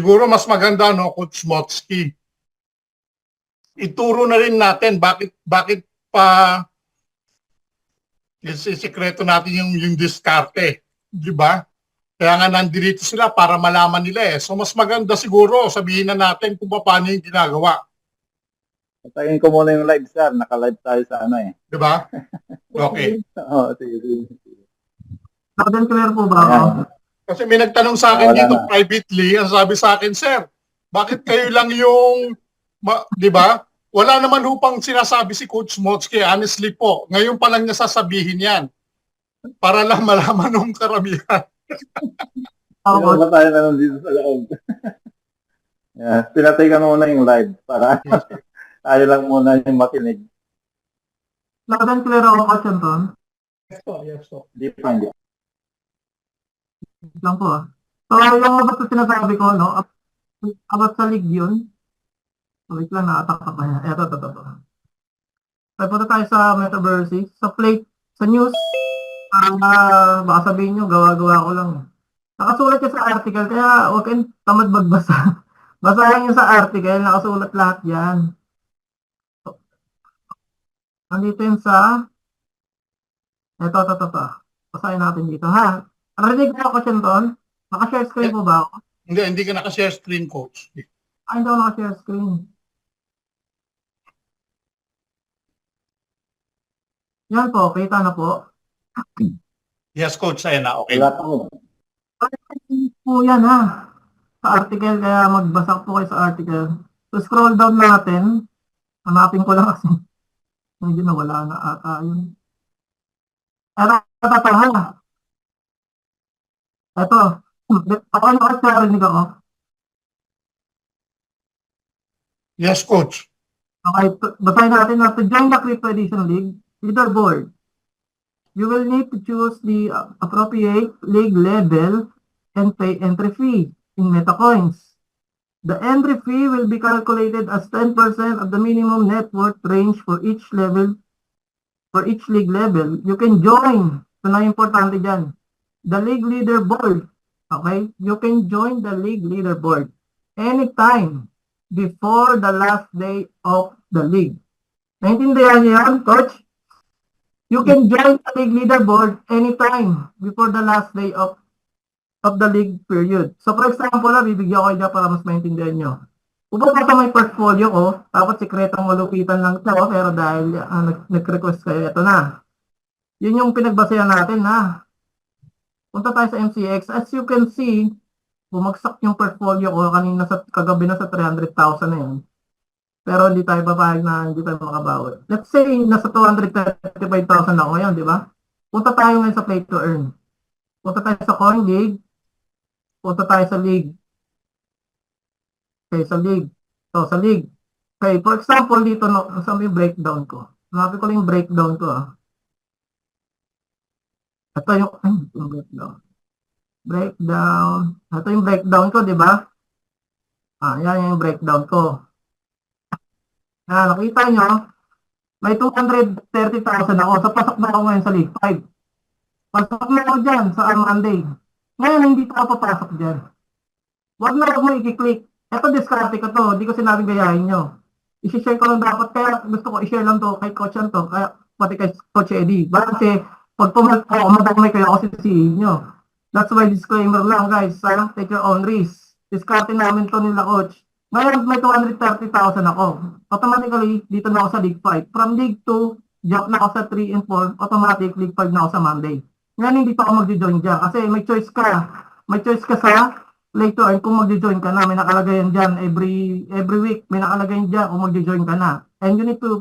siguro mas maganda, no, Coach Motsky. Ituro na rin natin bakit pa sikreto natin yung diskarte, di ba? Kaya nga nandito sila para malaman nila eh. So mas maganda siguro sabihin na natin kung paano yung ginagawa. Patayin ko muna yung live, sir. Naka-live tayo sa ano eh. Di ba? Okay. Oo, sige. Nakadal clear po ba ako? Kasi may nagtanong sa akin dito privately, ang sabi sa akin, sir, bakit kayo lang yung, di ba? Wala naman hupang sinasabi si Coach Motsky, honestly po. Ngayon pa lang niya sasabihin yan. Para lang malaman ng karamihan. Ako ba tayo na nandito sa loob? Yeah, pinatay ka muna yung live para tayo lang muna yung makinig. Nakadal clear ako, Coach Anton? Yes po. Di pa hindi. Lang po ah. So, yung basta sinasabi ko, no? About sa league yun. Wait lang, na-attack ka pa niya. Eto. So, punta tayo sa Metaverse. Sa plate, sa news, parang baka sabihin nyo, gawa-gawa ko lang. Nakasulat siya sa article, kaya huwag kayong tamad magbasa. Basahin nyo sa article, nakasulat lahat yan. So, andito yun sa... Eto. Basahin natin dito, ha? Narinig ko ako, Chanton? Naka-share screen po ba ako? Hindi ka naka-share screen, Coach. Ay, hindi ako naka-share screen. Yan po, kita na po. Yes, Coach, ayun na. Okay. Wala pa mo. Po yan ha. Sa article, kaya magbasa po kayo sa article. So, scroll down natin. Hanapin ko lang kasi. Medyo nawala na ata yun. Eto ha. Eto. Ako nakasarinig ako. Yes, Coach. Okay, basahin natin na to join the Crypto Edition League leaderboard. You will need to choose the appropriate league level and pay entry fee in MetaCoins. The entry fee will be calculated as 10% of the minimum net worth range for each level, for each league level. You can join. Ito na importante dyan. The league leaderboard. Okay? You can join the league leaderboard anytime before the last day of the league. Naintindihan niyo yan, Coach? You can join the league leaderboard anytime before the last day of the league period. So, for example, bibigyan ko dyan para mas maintindihan nyo. Pupunta sa may portfolio ko, tapos sikretong malupitan lang ito, pero dahil nag-request kayo, ito na. Yun yung pinagbasayan natin, ha? Punta tayo sa MCX. As you can see, bumagsak yung portfolio ko kanina kagabi na sa 300,000 na yun. Pero hindi tayo papayag na hindi tayo makabawi. Let's say, nasa 235,000 ako ngayon, di ba? Punta tayo ngayon sa play to earn. Punta tayo sa coin league. Punta tayo sa league. Okay, sa league. So, sa league. Okay, for example, dito, no, sa may breakdown ko. Hanapin ko lang yung breakdown ko, ah. Ito yung breakdown. Breakdown. Ito yung breakdown ko, di ba? Yan yung breakdown ko. Nakita nyo, may 230,000 ako. So, pasok na ako ngayon sa League 5. Pasok na ako dyan sa Monday. Ngayon, hindi pa ako papasok dyan. Huwag na ako mo i-click. Ito, discarte ko to. Hindi ko sinabing gayahin nyo. I-share ko lang dapat. Kaya gusto ko i-share lang to kay Coach Anto. Kaya pati kay Coach Eddie. Kasi, pag madamay kayo ako sisihin nyo. That's why disclaimer lang, guys. Take your own risk. Discarte namin to nila, Coach. Ngayon, may 230,000 ako. Automatically, dito na ako sa League 5. From League 2, jump na ako sa 3 and 4. Automatic, League 5 na ako sa Monday. Ngayon, hindi pa ako mag-join dyan. Kasi may choice ka. May choice ka sa later kung mag-join ka na. May nakalagay yan dyan. Every week, may nakalagay yan dyan kung mag-join ka na. And you need to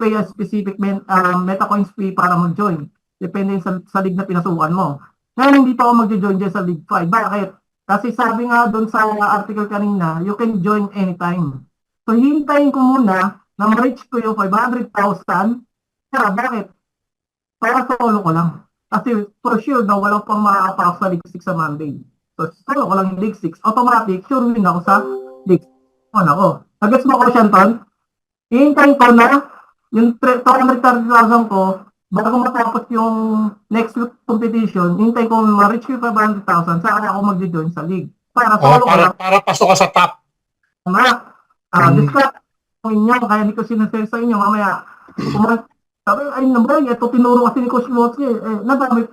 pay a specific MetaCoins fee para mag-join. Depende sa league na pinasukan mo. Ngayon, hindi pa ako mag-join dyan sa League 5. Bakit? Kasi sabi nga doon sa article kanina, you can join anytime. So, hintayin ko muna na ma-reach ko yung 500,000. Pero bakit? Para solo ko lang. Kasi for sure na walang pang makakapasok sa League 6 sa Monday. So, solo ko lang yung League 6. Automatic, sure win ako sa League 6. Ako. Nag-gets mo ko, Shanton? Hintayin ko na yung 230,000 ko bago matapos yung next week competition, hintay ko ma-reach yung 500,000, saka ako mag-join sa league. Para Oh, solo ko lang. para pasok ka sa top. Tama. Discard ko inyo, kaya hindi ko sinasay sa inyo. Mamaya, sabi, ay naman, ito tinuro kasi ni Coach Motsky.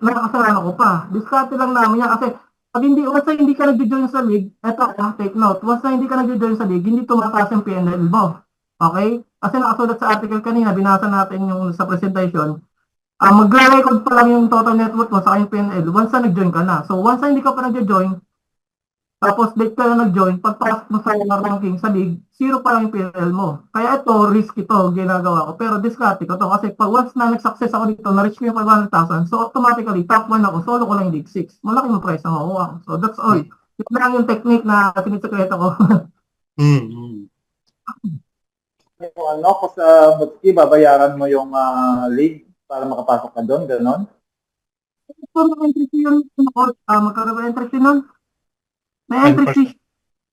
Nakakasalanan ko pa. Discard lang namin yan kasi pag hindi, once na hindi ka nag-join sa league, eto, take note, once na hindi ka nag-join sa league, hindi tumataas yung PNL mo. Okay? Kasi nakasulat sa article kanina, binasa natin yung sa presentation. Magre-record pa lang yung total net worth mo sa yung PNL once na nag-join ka na. So once na hindi ka pa nag-join, tapos date ka na nag-join, pagpasok mo sa ranking sa league, zero pa lang yung PNL mo. Kaya ito, risk ito, ginagawa ko. Pero discarte ko to kasi pag once na nag-success ako dito, na-reach ko yung 500,000, so automatically, top 1 ako, solo ko lang yung league 6. Malaki yung price na makuha ko. So that's all. Yun lang yung technique na sinisekreto ko. Yung ano, kung sa Mutski, babayaran mo yung league para makapasok ka doon, gano'n? So, mag-entry fee yun, magkaroon ba entry fee nun? May entry fee,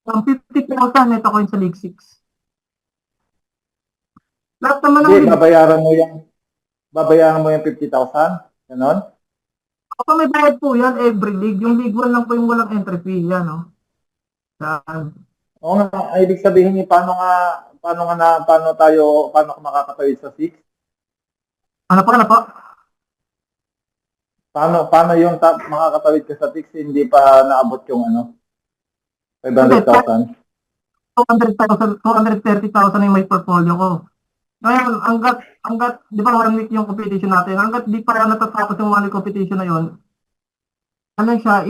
50,000 neto coin sa league 6. Lahat naman ng Hindi, league. babayaran mo yung 50,000, gano'n? Kapag may bayad po yan, every league. Yung league 1 lang po yung walang entry fee. Yan, no? Yan. Oo nga, ay, ibig sabihin ni paano ka makakatawid sa 6? Ano po? Paano yung makakatawid ka sa 6 hindi pa naabot yung 500,000? 200,000, 230,000 yung may portfolio ko. Ngayon, hanggat, di ba 1 week yung competition natin, hanggat di pa natatapos yung 1 week competition na yun, ano siya,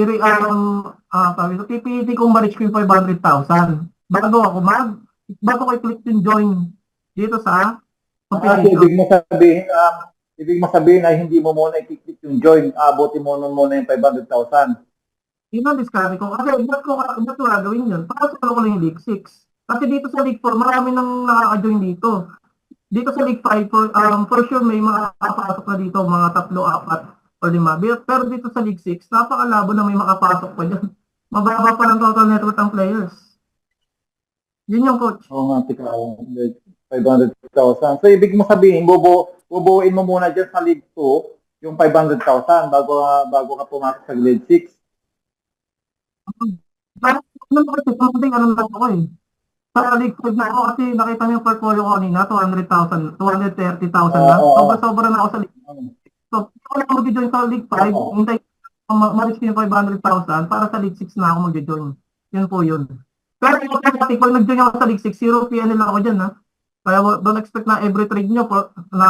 pipili kong ma-reach ko yung 500,000. Bago ko i-click yung join dito sa competition. Ibig mo sabihin ay hindi mo muna i-click yung join, abutin mo muna yung 500,000. Yun ang discard ko. Kasi ba't ko gagawin yun? Para solo ko lang yung League 6. Kasi dito sa League 4, marami nang nakaka-join dito. Dito sa League 5, for sure may makapasok na dito, mga 3, 4, o 5. Pero dito sa League 6, napakalabo na may makapasok pa dyan. Mababa pa ng total net worth ng players. Yun yung coach. Oo nga, tika, 500,000. So, ibig mo sabihin, bubuuin mo muna dyan sa League 2 yung 500,000 bago ka pumasok sa Grade 6. Parang ano na ako eh. Sa League 5 na ako kasi nakita niyo yung portfolio ko kanina, 200,000, 230,000 na. Sobra na ako sa League. So, kung ako mag-join sa League 5, hintay ma-reach ko yung 500,000 para sa League 6 na ako mag-join. Yun po yun. Pero pag nag-join ako sa League 6, 0 PNL ako dyan ha. Kaya don't expect na every trade nyo na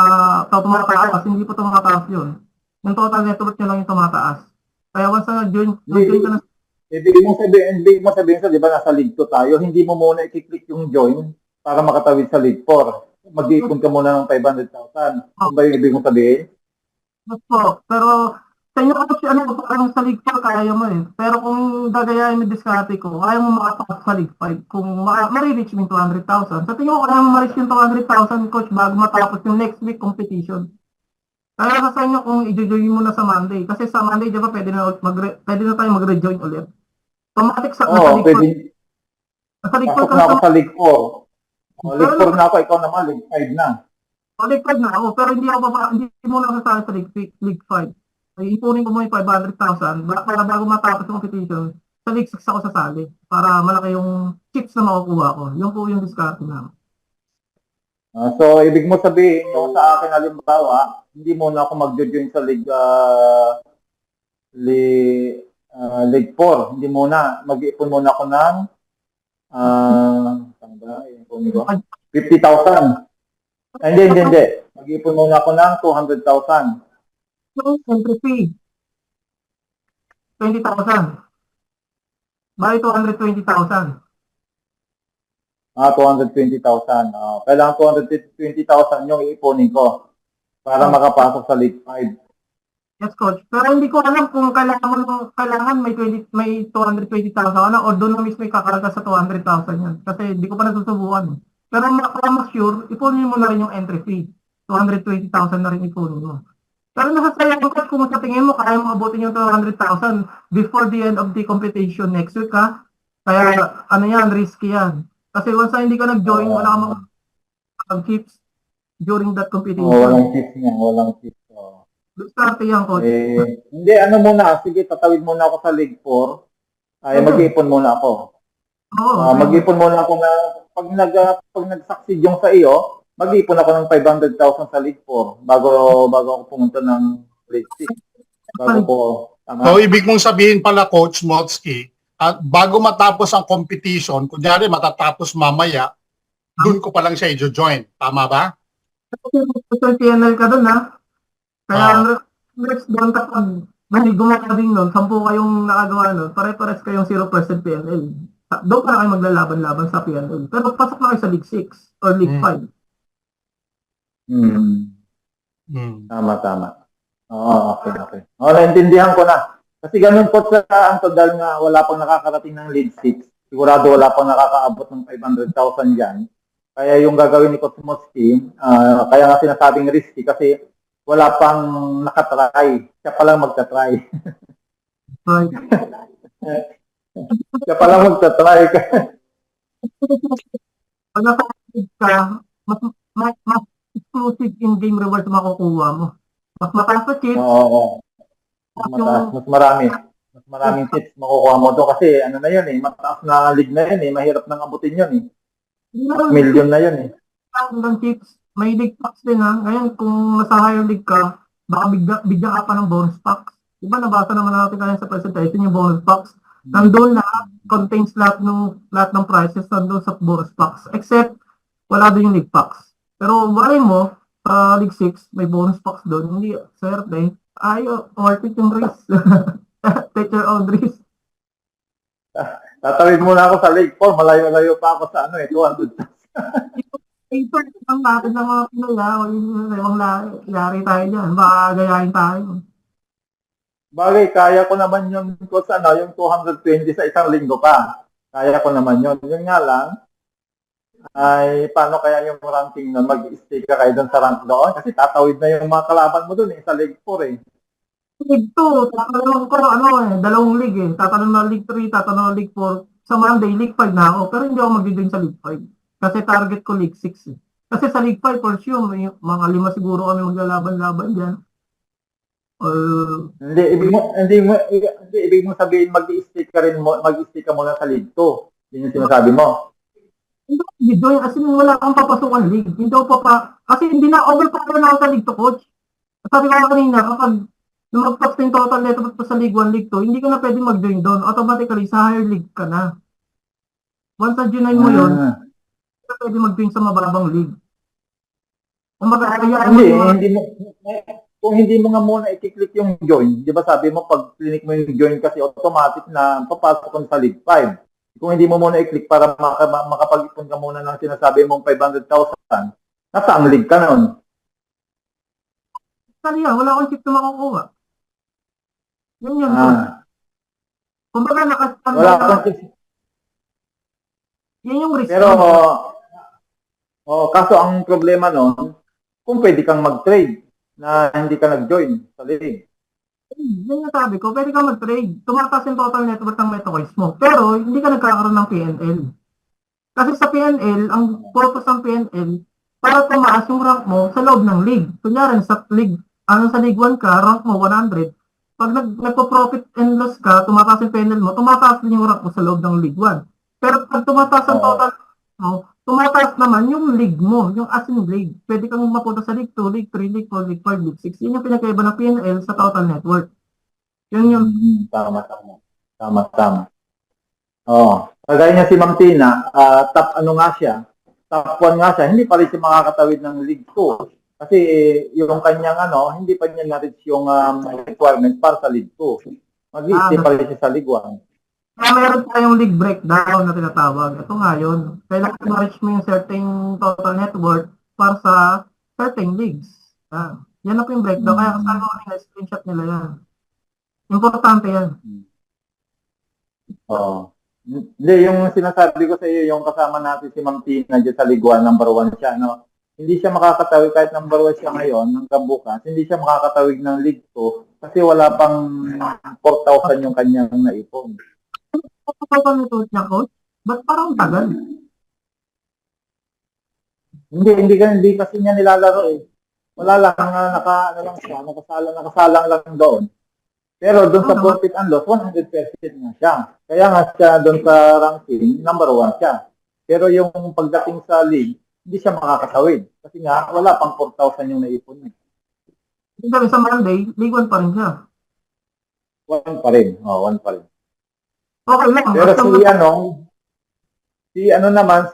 tumataas, hindi po tumataas yun. Yung total net worth nyo lang yung tumataas. Kaya once na nag-join ka na. Ibig mo sabihin sa, di ba, nasa League 2 tayo, hindi mo muna i-click yung join para makatawid sa League 4. Mag-iipon ka muna ng 500,000. Ano ba yung ibig mo sabihin? Po. Pero sa inyo kasi parang sa League 4 kaya mo eh. Pero kung gagayahin mo diskarte ko, kaya mo makapasok sa League 5 kung ma-reach mo yung 200,000. Sa tingin ko kaya mo ma-reach yung 200,000 coach bago matapos yung next week competition. Kaya sa inyo kung i-join mo na sa Monday. Kasi sa Monday, di ba, pwede na tayo mag-rejoin ulit. Automatic sa Oo, pwede. Nasa League 4 Pasok ka na ako sa League 4. League 4 na ako, ikaw naman, League 5 na. League 5 na ako, pero hindi mo lang sasali sa League 5. Ay, ipunin ko mo yung 500,000 para bago matapos yung competition, sa League 6 ako sasali para malaki yung chips na makukuha ko. Yung po yung discard na. So, ibig mo sabihin, yung sa akin, halimbawa, hindi muna ako mag-join sa League 4. Hindi muna. Mag-iipon muna ako ng 50,000. Hindi. Mag-iipon muna ako ng 200,000. So, entry fee, 20,000. Bali 220,000. 220,000. Kailangan 220,000 yung iipunin ko para makapasok sa League 5. Yes, coach. Pero hindi ko alam kung kailangan may 220,000 na o doon na mismo ikakarga sa 200,000 yan. Kasi hindi ko pa nasusubukan. Pero para mas sure, ipunin mo na rin yung entry fee. 220,000 na rin ipunin mo. Pero nasasayang coach kung sa tingin mo kaya mo abutin yung 200,000 before the end of the competition next week ha. Kaya risky yan. Kasi once na hindi ka nag-join, wala kang mga chips during that competition. Walang chips. Start yan, coach. Hindi, muna. Sige, tatawid muna ako sa League 4. ay mag-iipon muna ako. Oo. Mag-ipon muna ako na pag nag-succeed yung sa iyo, mag-ipon ako ng 500,000 sa League 4 bago ako pumunta ng League 6. Bago ko, So, ibig mong sabihin pala, Coach Motsky, at bago matapos ang competition, kunyari matatapos mamaya, doon ko pa lang siya i-join. Tama ba? Kasi PNL ka dun, ha? Kaya next doon kapag gumawa ka din nun, 10 kayong nakagawa nun, pare-pares kayong 0% PNL. Doon pa na kayo maglalaban-laban sa PNL. Pero pasok na kayo sa League 6 or League 5. Tama. Okay. Naintindihan ko na. Kasi ganun po sa dahil nga wala pang nakakarating ng League 6. Sigurado wala pang nakakaabot ng 500,000 dyan. Kaya yung gagawin ni Coach Motsky, kaya nga sinasabing risky kasi wala pang nakatry. Siya pa lang magtatry. Right. Siya pa lang magtatry. Pag naka-league ka, mas exclusive in-game rewards makukuha mo. Mas mataas na chips. Oo. Mas marami. Mas maraming tips makukuha mo doon kasi ano na yun mataas na league na yun mahirap nang abutin yun Mas million na yun Ng chips, may league packs din ha. Ngayon, kung nasa higher league ka, baka bigyan ka pa ng bonus packs. Diba nabasa naman natin kanina sa presentation yung bonus packs. Nandun lahat, contains lahat ng prices nandun sa bonus packs. Except, wala doon yung league packs. Pero walay mo, sa League 6, may bonus packs doon. Hindi, swerte. Worth it yung risk. Take your own risk. Tatawid muna ako sa League 4, malayo-layo pa ako sa 200. Ito, ang natin ng mga Pinoy, yari tayo dyan. Baka gayahin tayo. Bagay, kaya ko naman yung yung 220 sa isang linggo pa. Kaya ko naman yun. Yun nga lang, ay paano kaya yung ranking nun? Mag-stay ka kayo doon sa rank doon? Kasi tatawid na yung mga kalaban mo doon sa League 4 League 2, tatanong ko, dalawang league Tatanong na League 3, tatanong na League 4. Sa Monday, League 5 na ako. Pero hindi ako mag-join sa League 5. Kasi target ko League 6 Kasi sa League 5, for sure, may mga 5 siguro kami maglalaban-laban dyan. Hindi ibig mo sabihin mag-i-stay ka muna sa League 2. Yun yung sinasabi mo. Hindi join kasi wala kang papasukan league. Hindi ako kasi hindi na overpower na ako sa League 2, coach. Sabi ko kanina, kapag lumagpas na yung total net pa sa League 1, League 2, hindi ka na pwede mag-join doon. Automatically, sa higher league ka na. Once na-join mo yun, hindi ka pwede mag-join sa mababang league. Kung kung hindi mo nga muna i-click yung join, di ba sabi mo pag click mo yung join kasi automatic na papasok ka sa League 5. Kung hindi mo muna i-click para makapag-ipon ka muna ng sinasabi mong 500,000, nasa ang league ka nun? Kaya, wala akong chip na makukuha. Yun. Kumbaga, wala akong chip. Yan yung risk. Pero, kaso ang problema nun, kung pwede kang mag-trade na hindi ka nag-join sa league. Yan yung sabi ko, pwede ka mag-trade. Tumataas yung total net worth ng MetaCoins mo. Pero, hindi ka nagkakaroon ng PNL. Kasi sa PNL, ang purpose ng PNL, para tumaas yung rank mo sa loob ng league. Kunyari, sa League 1 ka, rank mo 100. Pag nagpo-profit and loss ka, tumataas yung PNL mo, tumataas din yung rank mo sa loob ng League 1. Pero pag tumataas ang total mo, tumataas naman yung league mo, yung as in league. Pwede kang mapunta sa League 2, League 3, League 4, League 5, League 6. Yun yung pinagkaiba ng PNL sa total net worth. Yun yung... Tama. Kagaya niya si Ma'am Tina, top 1 nga siya, hindi pa rin siya makakatawid ng League 2. Kasi yung kanyang hindi pa niya na-reach yung requirements para sa League 2. Mag-i-stay pa rin siya sa League 1. Meron tayong league breakdown na tinatawag. Ito nga yun. Kailangan ma-reach mo yung certain total net worth para sa certain leagues. Yan na po yung breakdown. Kaya kasama ko kanina, screenshot nila yan. Importante yan. Hindi, yung sinasabi ko sa iyo, yung kasama natin si Ma'am Tina dyan sa League 1, number 1 siya, hindi siya makakatawid kahit number 1 siya ngayon, hanggang bukas, hindi siya makakatawid ng League 2 kasi wala pang 4,000 yung kanyang naipon. Total net worth niya, coach? Ba't parang tagal? Hindi kasi niya nilalaro Wala lang, nakasalang lang doon. Pero doon sa profit and loss, 100% na siya. Kaya nga siya doon sa ranking, number 1 siya. Pero yung pagdating sa league, hindi siya makakatawid. Kasi nga, wala pang 4,000 yung naipon niya. Hindi sa Monday, League 1 pa rin siya. 1 pa rin. Oh, 1 pa rin. Okay lang. Pero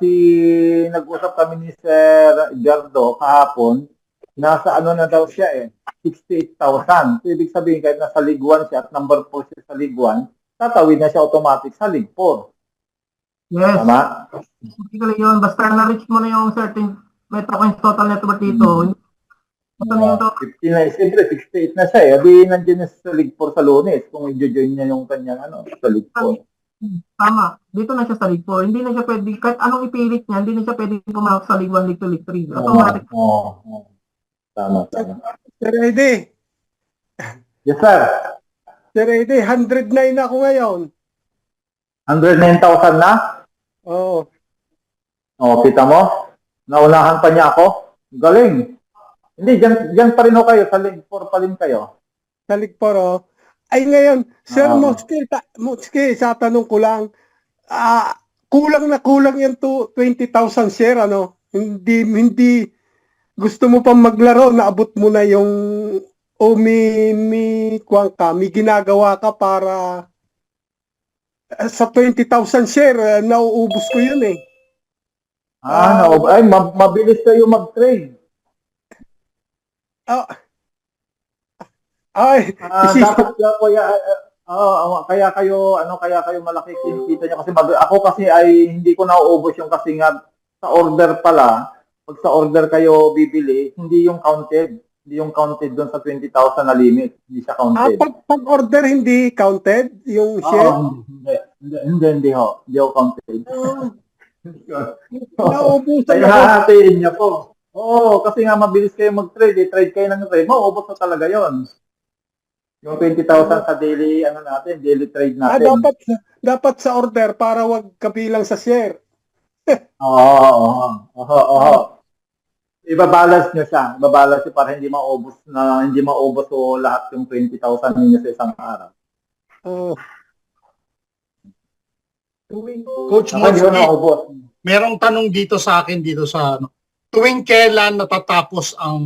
si nag-usap kami ni Sir Edgardo kahapon, nasa na daw siya 68,000. So, ibig sabihin, kahit nasa League 1 siya at number 4 siya sa League 1, tatawid na siya automatic sa League 4. Yes. Tama? Basically yun. Basta na-reach mo na yung certain MetaCoins total net worth dito. Ito na yung 15 na, siyempre 68 na siya Di nandiyan na sa League 4 sa Lunes kung i-join niya yung kanyang sa League 4. Tama. Dito na siya sa League 4. Hindi na siya pwede, kahit anong ipilit niya, hindi na siya pwede pumasok sa League 1, League 2, League 3. Automatic. Tama. Sir Eddie, Yes, sir. Sir Eddie, 109 ako ngayon. 109,000 na? Oo. Kita mo? Naunahan pa niya ako? Galing. Hindi, dyan pa rin kayo. Sa League 4 pa rin kayo. Sa League 4, oh. Ay ngayon, Sir Oo. Motski, sa tanong ko lang, kulang na kulang yung 20,000 share, ano? Hindi, gusto mo pang maglaro, naabot mo na yung, may ginagawa ka para, sa 20,000 share, nauubos ko yun eh. Mabilis kayo mag-trade. Dapat kaya kayo malaki kita niyo kasi ako kasi ay hindi ko nauubos yung kasi nga sa order pala, pag sa order kayo bibili, hindi yung counted doon sa 20,000 na limit, hindi siya counted. Pag order hindi counted yung share? Hindi ho counted. Nauubusan Kaya hahatiin niyo po. Oo, kasi nga mabilis kayo mag-trade, trade kayo ng trade, mauubos na talaga yon. Yung 20,000 sa daily daily trade natin. Dapat sa order para wag kabilang sa share. Oo. Ibabalance nyo siya. Ibabalance nyo para hindi maubos o lahat yung 20,000 ninyo sa isang araw. Coach Motski, merong tanong dito sa akin sa tuwing kailan natatapos ang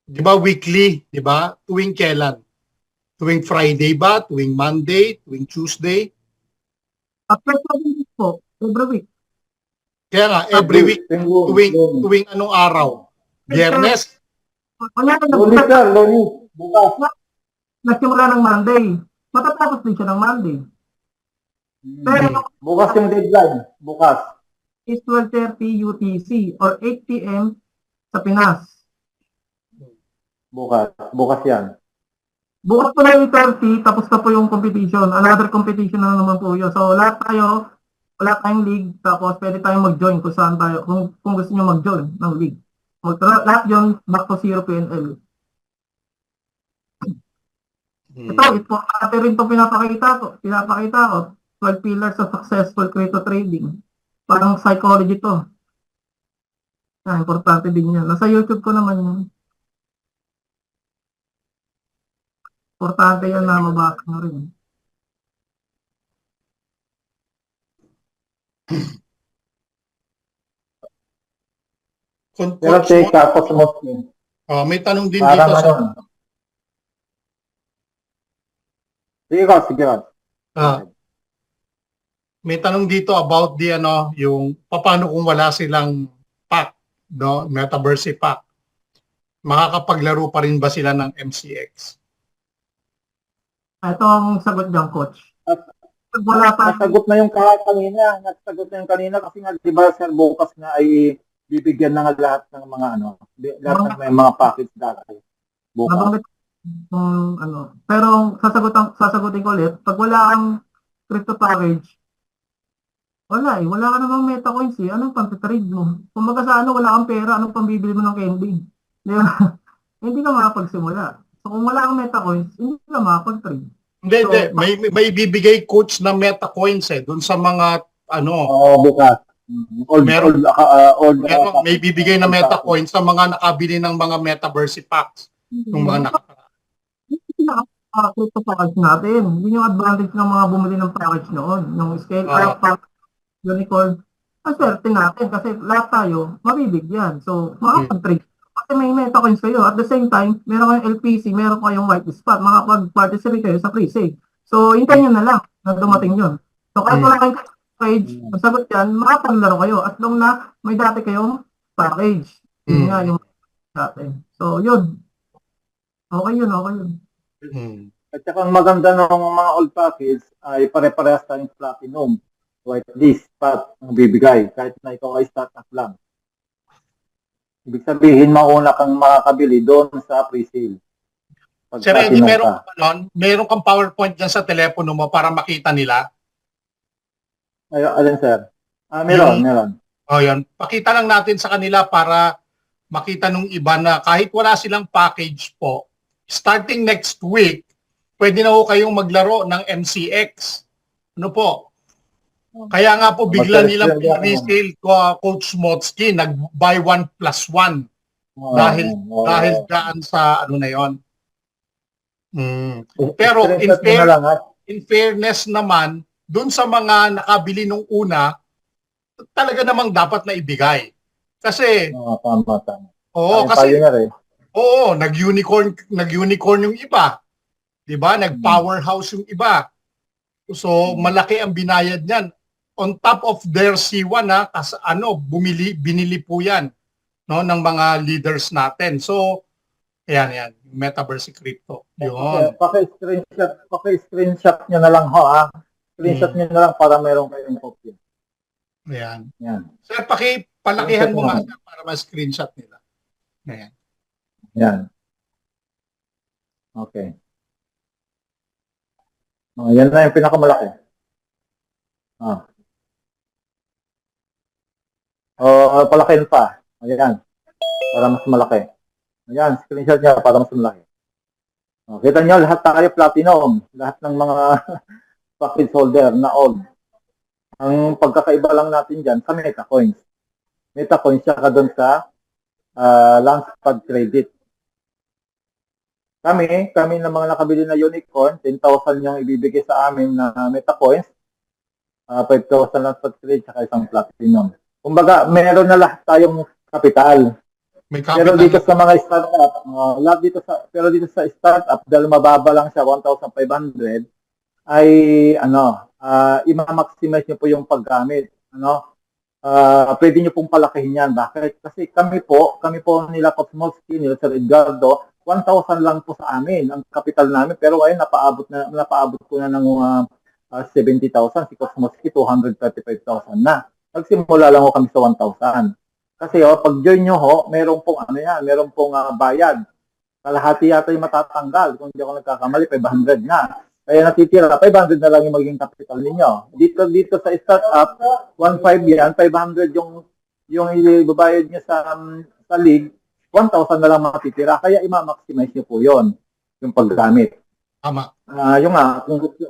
di ba weekly, di ba? Tuwing kailan? Tuwing Friday ba? Tuwing Monday? Tuwing Tuesday? After 7 weeks po, every week. Kaya nga, every week, tuwing anong araw? Biyernes? Bukas. Nagsimula ng Monday. Matatapos din siya ng Monday. Pero Bukas yung deadline. Bukas. is 12:30 UTC or 8 p.m. sa Pinas. Bukas yan. Bukas po na yung 30, tapos na po yung competition. Another competition na naman po yun. So lahat tayo, wala tayong league, tapos pwede tayong mag-join kung saan tayo, kung gusto nyo mag-join ng league. Lahat yun, back to zero PNL. Ito rin ito pinapakita ko. 12 pillars of successful crypto trading. Parang psychology to. Importante din yan. Nasa YouTube ko naman yun. Importante yan na mabasa nyo rin. Pero teka, Cosmos. May tanong din Parang dito Sige. May tanong dito about yung paano kung wala silang pack, Metaverse pack. Makakapaglaro pa rin ba sila ng MCX? Ito ang sagot dyan, coach. Pag wala pa, Nasagot na yung kanina kasi nga, di ba, sir, bukas na ay bibigyan na nga lahat ng mga lahat ng may mga package dati. Bukas. nabanggit Pero sasagutin ko ulit, pag wala ang crypto package, wala ka namang MetaCoins Anong pang-trade mo? Kung sa wala kang pera, anong pambibili mo ng candy? Di ba? Hindi ka makapagsimula. So kung wala kang MetaCoins, hindi ka makapag-trade. Hindi. May bibigay coach na MetaCoins doon sa mga Bukas. may bibigay na MetaCoins sa mga nakabili ng mga Metaverse packs. Yung mga crypto package natin. Yun yung advantage ng mga bumili ng package noon. Yung scale up, unicorn. Ang swerte natin kasi lahat tayo mabibigyan. So, makapag-trade. Kasi may meta coins kayo. At the same time, meron kayong LPC, meron kayong white spot. Makapag-participate kayo sa pre-sale. So, hintayin nyo na lang na dumating yun. So, kahit wala kayong package, ang sagot yan, makapaglaro kayo. At long na may dati kayong package. Yun nga yung natin. So, yun. Okay yun, okay yun. At saka ang maganda ng mga old package ay pare-parehas tayong platinum, whitelist, spot ang bibigay kahit na ikaw ay startup lang. Ibig sabihin, mauna kang makakabili doon sa pre-sale. Pag Sir platinum Eddie, ka. meron kang PowerPoint dyan sa telepono mo para makita nila. Ay, alin sir? Meron. O yan, pakita lang natin sa kanila para makita nung iba na kahit wala silang package po, starting next week, pwede na ho kayong maglaro ng MCX. Ano po? Kaya nga po bigla nilang resale ko Coach Motsky, nag-buy 1 plus 1 dahil daan sa ano na yon. Pero in fairness naman, dun sa mga nakabili nung una, talaga namang dapat na ibigay. Kasi nag-unicorn yung iba. 'Di ba? Nag-powerhouse yung iba. So malaki ang binayad niyan. On top of their C1 binili po 'yan, no, ng mga leaders natin. So ayan, Metaverse Crypto. Yun. Paki-screenshot niyo na lang ho, ha. Screenshot niyo na lang para meron kayong copy. Ayan. Yan. Sir, palakihan mo nga sir, para ma-screenshot nila. Ayan. Yan. Okay. Yan na yung pinakamalaki. Palakihin pa. Ayan. Para mas malaki. Ayan, screenshot niya para mas malaki. Kita niyo, lahat tayo platinum. Lahat ng mga package holder na old. Ang pagkakaiba lang natin dyan sa MetaCoins. MetaCoins siya ka doon sa Launchpad Credit. Kami na mga nakabili na unicorn, 10,000 yung ibibigay sa amin na MetaCoins, 5,000 Launchpad Credit, saka isang platinum. Kumbaga, meron na lahat tayong kapital. Pero dito sa mga startup, pero dito sa startup, dahil mababa lang siya, 1,500, ay i-maximize nyo po yung paggamit. Pwede nyo pong palakihin yan. Bakit? Kasi kami po nila Coach Motsky, nila Sir Edgardo, 1,000 lang po sa amin ang kapital namin. Pero ngayon napaabot ko na ng 70,000. Si Coach Motsky 235,000 na. Nagsimula lang ho kami sa 1,000. Kasi pag join nyo ho, meron pong bayad. Kalahati yata yung matatanggal. Kung hindi ako nagkakamali, 500 na. Kaya natitira, 500 na lang yung magiging capital ninyo. Dito sa startup, 1.5 yan, 500 yung ibabayad nyo sa league, 1,000 na lang matitira. Kaya i-maximize nyo po yon yung paggamit. Tama. Yung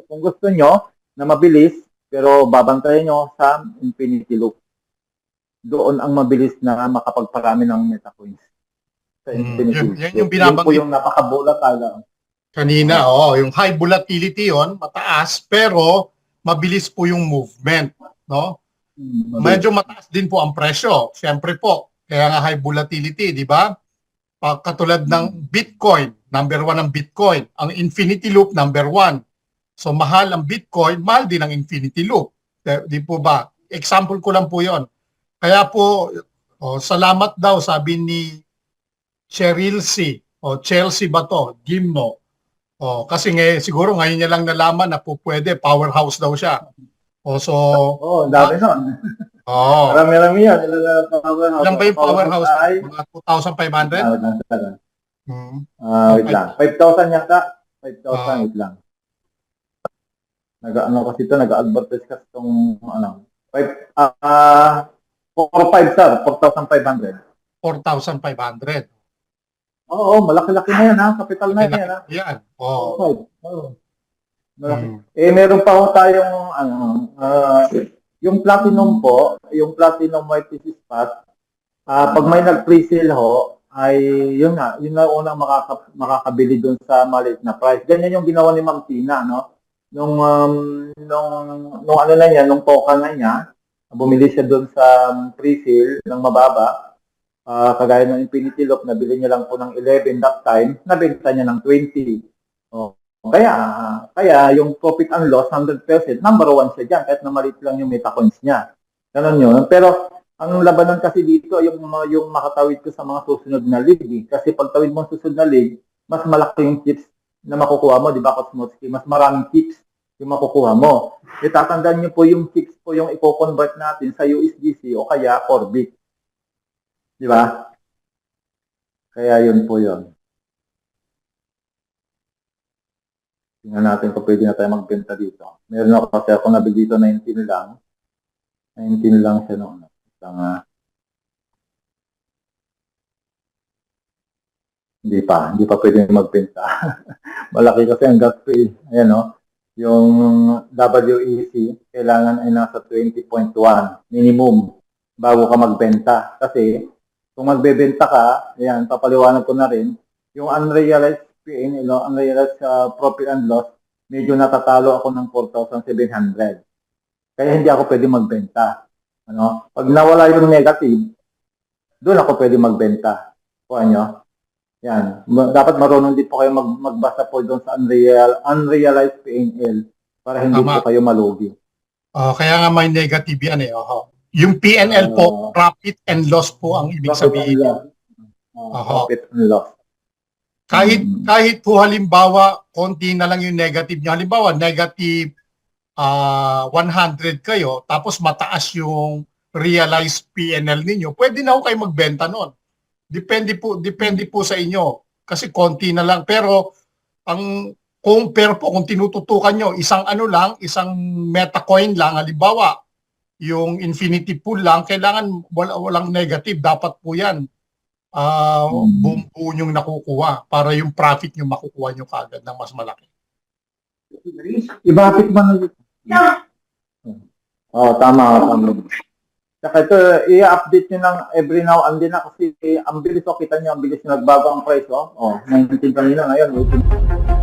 kung gusto nyo na mabilis, pero babantayan nyo sa Infinity Loop. Doon ang mabilis na makapagparami ng MetaCoins. Sa Infinity Loop. Yan yung binabanggit. Yun po yung napaka-volatile. Kanina, yung high volatility yon, mataas, pero mabilis po yung movement, no? Medyo mataas din po ang presyo, siyempre po. Kaya nga high volatility, di ba? Katulad ng Bitcoin, number 1 ang Bitcoin. Ang Infinity Loop, number 1. So mahal ang Bitcoin, mahal din ang Infinity Loop. Di po ba? Example ko lang po yon. Kaya po, salamat daw, sabi ni Cheryl C. Chelsea ba to? Gimno. Kasi siguro ngayon niya lang nalaman na po pwede, powerhouse daw siya. Dami nun. Marami-rami yan. Ilan ba yung powerhouse? Mga 2,500? Wait lang. 5,000 yata. 5,000, wait lang. Nag-advertise kasi itong 4,500 sir. 4,500. 4,500. Oo, malaki-laki na yan ha. Kapital na yan ha. Yan. Meron pa ho tayong yung platinum po, yung platinum white spot, pag may nag-pre-sale ho, ay yun nga, yun na unang makakabili doon sa maliit na price. Ganyan yung ginawa ni Ma'am Tina, no? Nung ano na niya, nung token na niya, bumili siya doon sa pre-sale ng mababa. Kagaya ng Infinity Loop, nabili niya lang po ng 11 that time, nabenta niya ng 20. Oh. Kaya yung profit and loss, 100%, number 1 siya dyan, kahit na maliit lang yung metacoins niya. Ganon yun. Pero, ang labanan kasi dito, yung makatawid ko sa mga susunod na league. Kasi pag tawid mo sa susunod na league, mas malaki yung chips na makukuha mo, di ba, Kosmotsky? Mas maraming chips yung makukuha mo. Itatandaan niyo po yung chips po yung i-convert natin sa USDC o kaya Orbit. Di ba? Kaya yun po yun. Tingnan natin kung pwede na tayo magbenta dito. Meron ako kasi ako nabili dito 19 lang. 19 lang siya noon. Hindi pa pwede magbenta. Malaki kasi ang gas fee. Ayan o. Yung WEC, kailangan ay nasa 20.1 minimum bago ka magbenta. Kasi kung magbebenta ka, ayan, papaliwanag ko na rin, yung unrealized PNL, unrealized profit and loss, medyo natatalo ako ng 4,700. Kaya hindi ako pwede magbenta. Ano? Pag nawala yung negative, doon ako pwede magbenta. Kuha nyo? Yan. Dapat marunong din po kayo magbasa po doon sa unrealized PNL para hindi Tama. po kayo malugi. Kaya nga may negative yan eh. Yung PNL po, profit and loss po ang ibig sabihin. Profit and loss. Kahit po halimbawa, konti na lang yung negative niya. Halimbawa, negative 100 kayo, tapos mataas yung realized PNL ninyo, pwede na ho kayo magbenta nun. Depende po sa inyo. Kasi konti na lang. Pero, kung tinututukan nyo, isang metacoin lang, halimbawa, yung infinity pool lang, kailangan walang negative. Dapat po yan. Buong buo nyong nakukuha para yung profit nyo makukuha nyo kagad ng mas malaki. Ibapit man na tama. Saka ito, i-update nyo ng every now and then na kasi ang bilis kita nyo, ang bilis nagbago ang price. 19 kanina, ngayon 18.